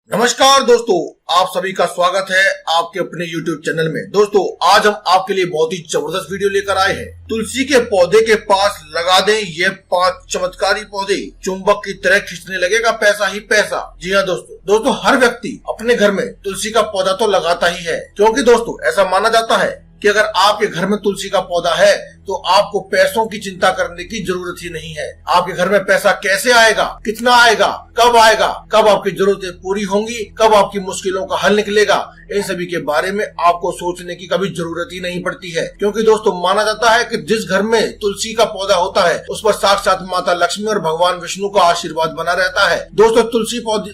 नमस्कार दोस्तों, आप सभी का स्वागत है आपके अपने YouTube चैनल में। दोस्तों, आज हम आपके लिए बहुत ही जबरदस्त वीडियो लेकर आए हैं। तुलसी के पौधे के पास लगा दें ये 5 चमत्कारी पौधे, चुंबक की तरह खींचने लगेगा पैसा ही पैसा। जी हाँ दोस्तों, हर व्यक्ति अपने घर में तुलसी का पौधा तो लगाता ही है, क्योंकि दोस्तों ऐसा माना जाता है कि अगर आपके घर में तुलसी का पौधा है तो आपको पैसों की चिंता करने की जरूरत ही नहीं है। आपके घर में पैसा कैसे आएगा, कितना आएगा, कब आपकी जरूरतें पूरी होंगी, कब आपकी मुश्किलों का हल निकलेगा, इन सभी के बारे में आपको सोचने की कभी जरूरत ही नहीं पड़ती है। क्योंकि दोस्तों माना जाता है कि जिस घर में तुलसी का पौधा होता है उस पर साक्षात माता लक्ष्मी और भगवान विष्णु का आशीर्वाद बना रहता है। दोस्तों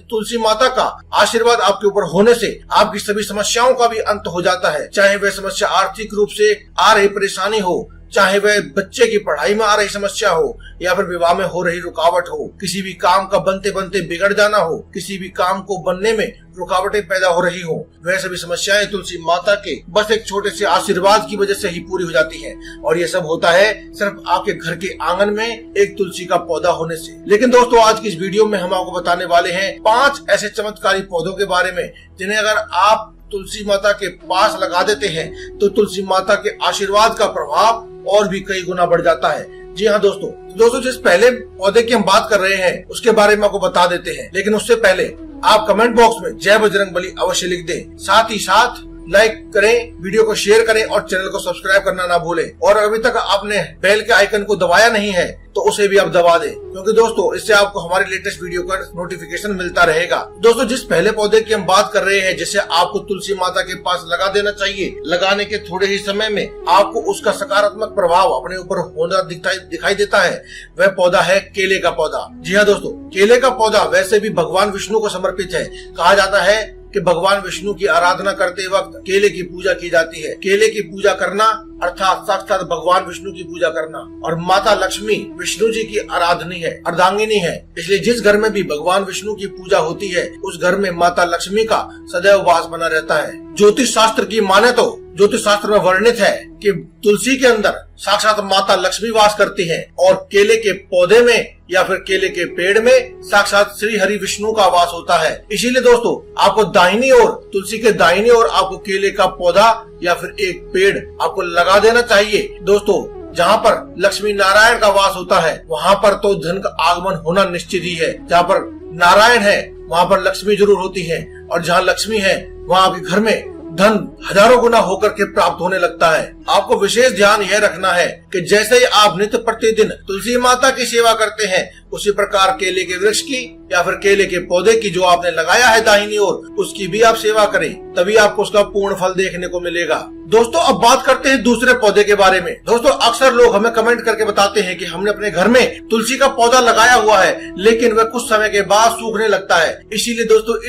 तुलसी माता का आशीर्वाद आपके ऊपर होने से आपकी सभी समस्याओं का भी अंत हो जाता है। चाहे वह समस्या आर्थिक रूप से आ रही परेशानी हो, चाहे वह बच्चे की पढ़ाई में आ रही समस्या हो, या फिर विवाह में हो रही रुकावट हो, किसी भी काम का बनते बनते बिगड़ जाना हो, किसी भी काम को बनने में रुकावटें पैदा हो रही हो, वह सभी समस्याएं तुलसी माता के बस एक छोटे से आशीर्वाद की वजह से ही पूरी हो जाती हैं। और ये सब होता है सिर्फ आपके घर के आंगन में एक तुलसी का पौधा होने से। लेकिन दोस्तों आज की इस वीडियो में हम आपको बताने वाले हैं 5 ऐसे चमत्कारी पौधों के बारे में जिन्हें अगर आप तुलसी माता के पास लगा देते हैं तो तुलसी माता के आशीर्वाद का प्रभाव और भी कई गुना बढ़ जाता है। जी हाँ दोस्तों जिस पहले पौधे की हम बात कर रहे हैं उसके बारे में आपको बता देते हैं, लेकिन उससे पहले आप कमेंट बॉक्स में जय बजरंगबली अवश्य लिख दें। साथ ही साथ लाइक करें, वीडियो को शेयर करें और चैनल को सब्सक्राइब करना ना भूलें। और अभी तक आपने बेल के आइकन को दबाया नहीं है तो उसे भी आप दबा दें, क्योंकि दोस्तों इससे आपको हमारी लेटेस्ट वीडियो का नोटिफिकेशन मिलता रहेगा। दोस्तों जिस पहले पौधे की हम बात कर रहे हैं जिसे आपको तुलसी माता के पास लगा देना चाहिए, लगाने के थोड़े ही समय में आपको उसका सकारात्मक प्रभाव अपने ऊपर होना दिखाई देता है, वह पौधा है केले का पौधा। जी हाँ दोस्तों, केले का पौधा वैसे भी भगवान विष्णु को समर्पित है। कहा जाता है कि भगवान विष्णु की आराधना करते वक्त केले की पूजा की जाती है। केले की पूजा करना अर्थात साक्षात भगवान विष्णु की पूजा करना। और माता लक्ष्मी विष्णु जी की अर्धांगिनी है, इसलिए जिस घर में भी भगवान विष्णु की पूजा होती है उस घर में माता लक्ष्मी का सदैव वास बना रहता है। ज्योतिष शास्त्र की माने तो ज्योतिष शास्त्र में वर्णित है कि तुलसी के अंदर साक्षात माता लक्ष्मी वास करती है और केले के पौधे में या फिर केले के पेड़ में साक्षात श्री हरि विष्णु का वास होता है। इसीलिए दोस्तों आपको दाहिनी ओर, तुलसी के दाहिनी ओर आपको केले का पौधा या फिर एक पेड़ आपको लगा देना चाहिए। दोस्तों जहाँ पर लक्ष्मी नारायण का वास होता है वहाँ पर तो धन का आगमन होना निश्चित ही है। जहाँ पर नारायण है वहाँ पर लक्ष्मी जरूर होती है, और जहाँ लक्ष्मी है वहाँ आपके घर में धन हजारों गुना होकर के प्राप्त होने लगता है। आपको विशेष ध्यान यह रखना है कि जैसे ही आप नित्य प्रतिदिन तुलसी माता की सेवा करते हैं उसी प्रकार केले के वृक्ष की या फिर केले के पौधे की जो आपने लगाया है दाहिनी ओर उसकी भी आप सेवा करें, तभी आपको उसका पूर्ण फल देखने को मिलेगा। दोस्तों अब बात करते हैं दूसरे पौधे के बारे में। दोस्तों अक्सर लोग हमें कमेंट करके बताते हैं कि हमने अपने घर में तुलसी का पौधा लगाया हुआ है लेकिन वह कुछ समय के बाद सूखने लगता है। इसीलिए दोस्तों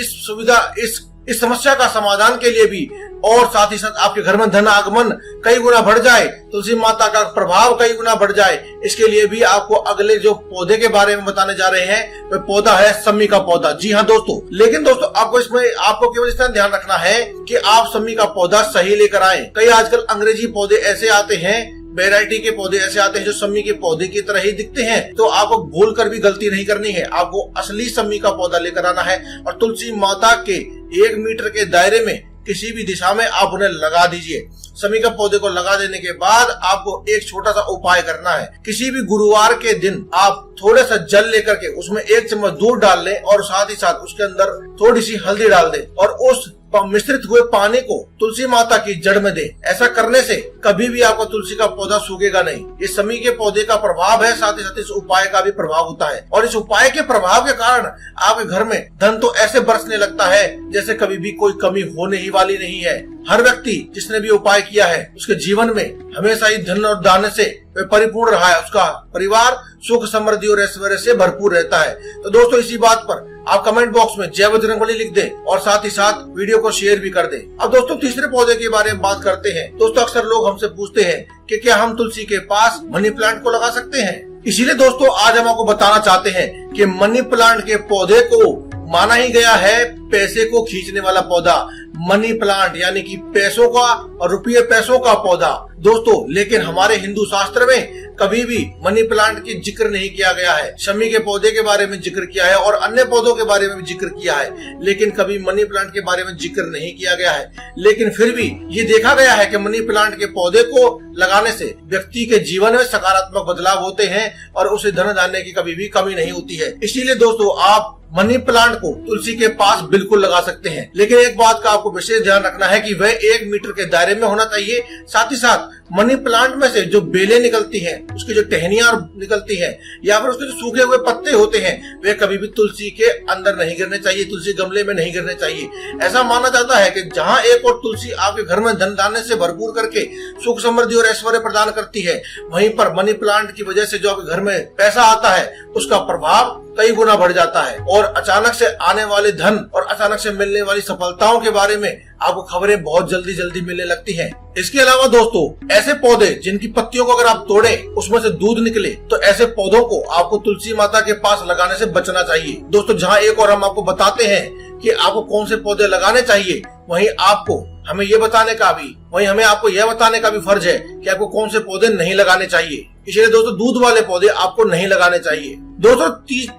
इस समस्या का समाधान के लिए भी और साथ ही साथ आपके घर में धन आगमन कई गुना बढ़ जाए, तुलसी माता का प्रभाव कई गुना बढ़ जाए, इसके लिए भी आपको अगले जो पौधे के बारे में बताने जा रहे हैं वह पौधा है सम्मी का पौधा। जी हाँ दोस्तों, लेकिन दोस्तों आपको केवल इतना ध्यान रखना है कि आप सम्मी का पौधा सही लेकर आए। कई आजकल अंग्रेजी पौधे ऐसे आते हैं, वैरायटी के पौधे ऐसे आते हैं जो सम्मी के पौधे की तरह ही दिखते हैं, तो आपको भूल कर भी गलती नहीं करनी है। आपको असली सम्मी का पौधा लेकर आना है और तुलसी माता के 1 मीटर के दायरे में किसी भी दिशा में आप उन्हें लगा दीजिए। सम्मी का पौधे को लगा देने के बाद आपको एक छोटा सा उपाय करना है। किसी भी गुरुवार के दिन आप थोड़ा सा जल लेकर के उसमें 1 चम्मच दूध डाल लें और साथ ही साथ उसके अंदर थोड़ी सी हल्दी डाल दें और उस मिश्रित हुए पानी को तुलसी माता की जड़ में दें। ऐसा करने से कभी भी आपका तुलसी का पौधा सूखेगा नहीं। ये सम्मी के पौधे का प्रभाव है, साथ ही साथ इस उपाय का भी प्रभाव होता है। और इस उपाय के प्रभाव के कारण आपके घर में धन तो ऐसे बरसने लगता है जैसे कभी भी कोई कमी होने ही वाली नहीं है। हर व्यक्ति जिसने भी उपाय किया है उसके जीवन में हमेशा ही धन और दाने से परिपूर्ण रहा है, उसका परिवार सुख समृद्धि और ऐश्वर्य से भरपूर रहता है। तो दोस्तों इसी बात पर आप कमेंट बॉक्स में जय बजरंगबली लिख दें और साथ ही साथ वीडियो को शेयर भी कर दें। अब दोस्तों तीसरे पौधे के बारे में बात करते हैं। दोस्तों अक्सर लोग हमसे पूछते हैं कि क्या हम तुलसी के पास मनी प्लांट को लगा सकते हैं। इसीलिए दोस्तों आज हम आपको बताना चाहते हैं कि मनी प्लांट के पौधे को माना ही गया है पैसे को खींचने वाला पौधा। मनी प्लांट यानी कि पैसों का और रुपये पैसों का पौधा दोस्तों। लेकिन हमारे हिंदू शास्त्र में कभी भी मनी प्लांट की जिक्र नहीं किया गया है। शमी के पौधे के बारे में जिक्र किया है और अन्य पौधों के बारे में भी जिक्र किया है, लेकिन कभी मनी प्लांट के बारे में जिक्र नहीं किया गया है। लेकिन फिर भी ये देखा गया है कि मनी प्लांट के पौधे को लगाने से व्यक्ति के जीवन में सकारात्मक बदलाव होते हैं और उसे धन धान्य की कभी भी कमी नहीं होती है। इसीलिए दोस्तों आप मनी प्लांट को तुलसी के पास बिल्कुल लगा सकते हैं, लेकिन एक बात का आपको विशेष ध्यान रखना है कि वह 1 मीटर के दायरे में होना चाहिए। साथ ही साथ मनी प्लांट में से जो बेलें निकलती हैं, उसकी जो टहनियां निकलती हैं या फिर उसके जो सूखे हुए पत्ते होते हैं, वे कभी भी तुलसी के अंदर नहीं गिरने चाहिए, तुलसी गमले में नहीं गिरने चाहिए। ऐसा माना जाता है कि जहां एक और तुलसी आपके घर में धन धान्य से भरपूर करके सुख समृद्धि और ऐश्वर्य प्रदान करती है, वहीं पर मनी प्लांट की वजह से जो आपके घर में पैसा आता है उसका प्रभाव कई गुना बढ़ जाता है और अचानक से आने वाले धन और अचानक से मिलने वाली सफलताओं के बारे में आपको खबरें बहुत जल्दी जल्दी मिलने लगती हैं। इसके अलावा दोस्तों ऐसे पौधे जिनकी पत्तियों को अगर आप तोड़ें उसमें से दूध निकले, तो ऐसे पौधों को आपको तुलसी माता के पास लगाने से बचना चाहिए। दोस्तों जहां एक और हम आपको बताते हैं कि आपको कौन से पौधे लगाने चाहिए, वहीं हमें आपको यह बताने का भी फर्ज है कि आपको कौन से पौधे नहीं लगाने चाहिए। इसलिए दोस्तों दूध वाले पौधे आपको नहीं लगाने चाहिए। दोस्तों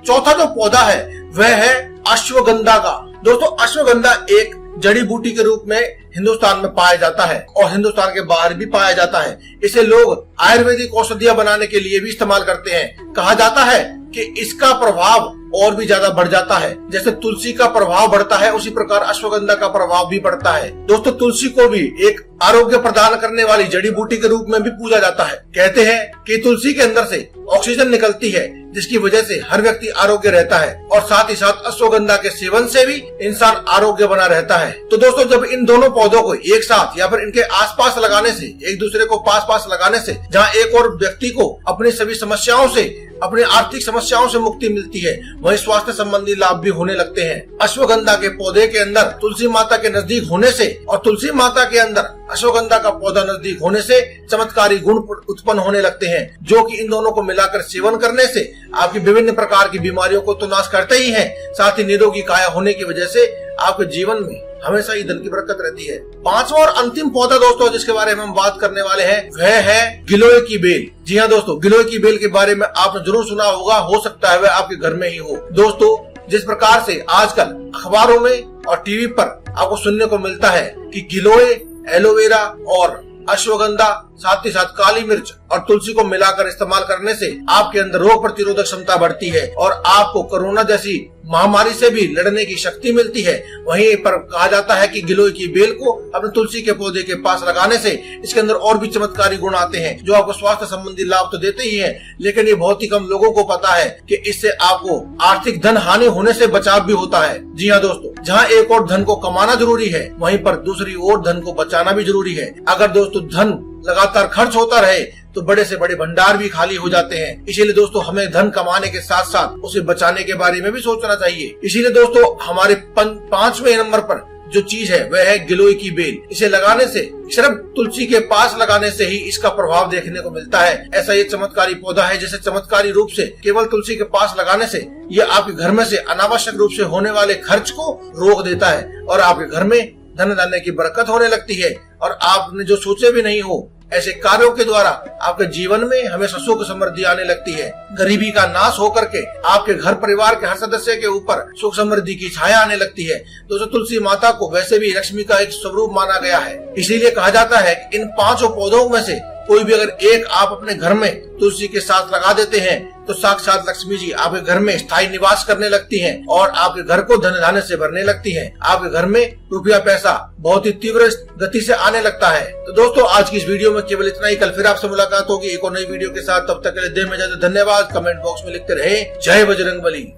चौथा जो पौधा है वह है अश्वगंधा का। दोस्तों अश्वगंधा एक जड़ी बूटी के रूप में हिंदुस्तान में पाया जाता है और हिंदुस्तान के बाहर भी पाया जाता है। इसे लोग आयुर्वेदिक औषधियां बनाने के लिए भी इस्तेमाल करते हैं। कहा जाता है कि इसका प्रभाव और भी ज्यादा बढ़ जाता है। जैसे तुलसी का प्रभाव बढ़ता है, उसी प्रकार अश्वगंधा का प्रभाव भी बढ़ता है। दोस्तों तुलसी को भी एक आरोग्य प्रदान करने वाली जड़ी बूटी के रूप में भी पूजा जाता है। कहते हैं कि तुलसी के अंदर से ऑक्सीजन निकलती है, जिसकी वजह से हर व्यक्ति आरोग्य रहता है और साथ ही साथ अश्वगंधा के सेवन से भी इंसान आरोग्य बना रहता है। तो दोस्तों जब इन दोनों पौधों को एक साथ या फिर इनके आसपास लगाने से, एक दूसरे को पास लगाने से, जहाँ एक और व्यक्ति को अपनी सभी समस्याओं से, अपनी आर्थिक समस्याओं से मुक्ति मिलती है, वहीं स्वास्थ्य संबंधी लाभ भी होने लगते हैं। अश्वगंधा के पौधे के अंदर तुलसी माता के नजदीक होने से और तुलसी माता के अंदर अश्वगंधा का पौधा नजदीक होने से चमत्कारी गुण उत्पन्न होने लगते हैं, जो कि इन दोनों को मिलाकर सेवन करने से आपकी विभिन्न प्रकार की बीमारियों को तो नाश करते ही हैं, साथ ही निरोगी काया होने की वजह से आपके जीवन में हमेशा ही धन की बरकत रहती है। पांचवा और अंतिम पौधा दोस्तों जिसके बारे में हम बात करने वाले हैं वह है गिलोय की बेल। जी हाँ दोस्तों, गिलोय की बेल के बारे में आपने जरूर सुना होगा, हो सकता है वह आपके घर में ही हो। दोस्तों जिस प्रकार से आजकल अखबारों में और टीवी पर आपको सुनने को मिलता है कि गिलोय, एलोवेरा और अश्वगंधा, साथ ही साथ काली मिर्च और तुलसी को मिलाकर इस्तेमाल करने से आपके अंदर रोग प्रतिरोधक क्षमता बढ़ती है और आपको कोरोना जैसी महामारी से भी लड़ने की शक्ति मिलती है। वहीं पर कहा जाता है कि गिलोय की बेल को अपने तुलसी के पौधे के पास लगाने से इसके अंदर और भी चमत्कारी गुण आते हैं, जो आपको स्वास्थ्य संबंधी लाभ तो देते ही हैं, लेकिन ये बहुत ही कम लोगों को पता है कि इससे आपको आर्थिक धन हानि होने से बचाव भी होता है। जी हाँ दोस्तों, जहाँ एक और धन को कमाना जरूरी है, वहीं पर दूसरी ओर धन को बचाना भी जरूरी है। अगर दोस्तों धन लगातार खर्च होता रहे तो बड़े से बड़े भंडार भी खाली हो जाते हैं। इसीलिए दोस्तों हमें धन कमाने के साथ साथ उसे बचाने के बारे में भी सोचना चाहिए। इसीलिए दोस्तों हमारे 5वें नंबर पर जो चीज है वह है गिलोय की बेल। इसे लगाने से, सिर्फ तुलसी के पास लगाने से ही इसका प्रभाव देखने को मिलता है। ऐसा ये चमत्कारी पौधा है जिसे चमत्कारी रूप से केवल तुलसी के पास लगाने से ये आपके घर में से अनावश्यक रूप से होने वाले खर्च को रोक देता है और आपके घर में धन धान्य की बरकत होने लगती है और आपने जो सोचे भी नहीं हो ऐसे कार्यों के द्वारा आपके जीवन में हमेशा सुख समृद्धि आने लगती है। गरीबी का नाश होकर के आपके घर परिवार के हर सदस्य के ऊपर सुख समृद्धि की छाया आने लगती है। दोस्तों तुलसी माता को वैसे भी लक्ष्मी का एक स्वरूप माना गया है, इसीलिए कहा जाता है कि इन 5 पौधों में से कोई भी अगर एक आप अपने घर में तुलसी के साथ लगा देते हैं तो साक्षात लक्ष्मी जी आपके घर में स्थायी निवास करने लगती हैं और आपके घर को धन धान्य से भरने लगती हैं। आपके घर में रुपया पैसा बहुत ही तीव्र गति से आने लगता है। तो दोस्तों आज की इस वीडियो में केवल इतना ही। कल फिर आपसे मुलाकात होगी एक और नई वीडियो के साथ। तब तक के लिए देर में ज्यादा धन्यवाद। कमेंट बॉक्स में लिखते रहे जय बजरंगबली।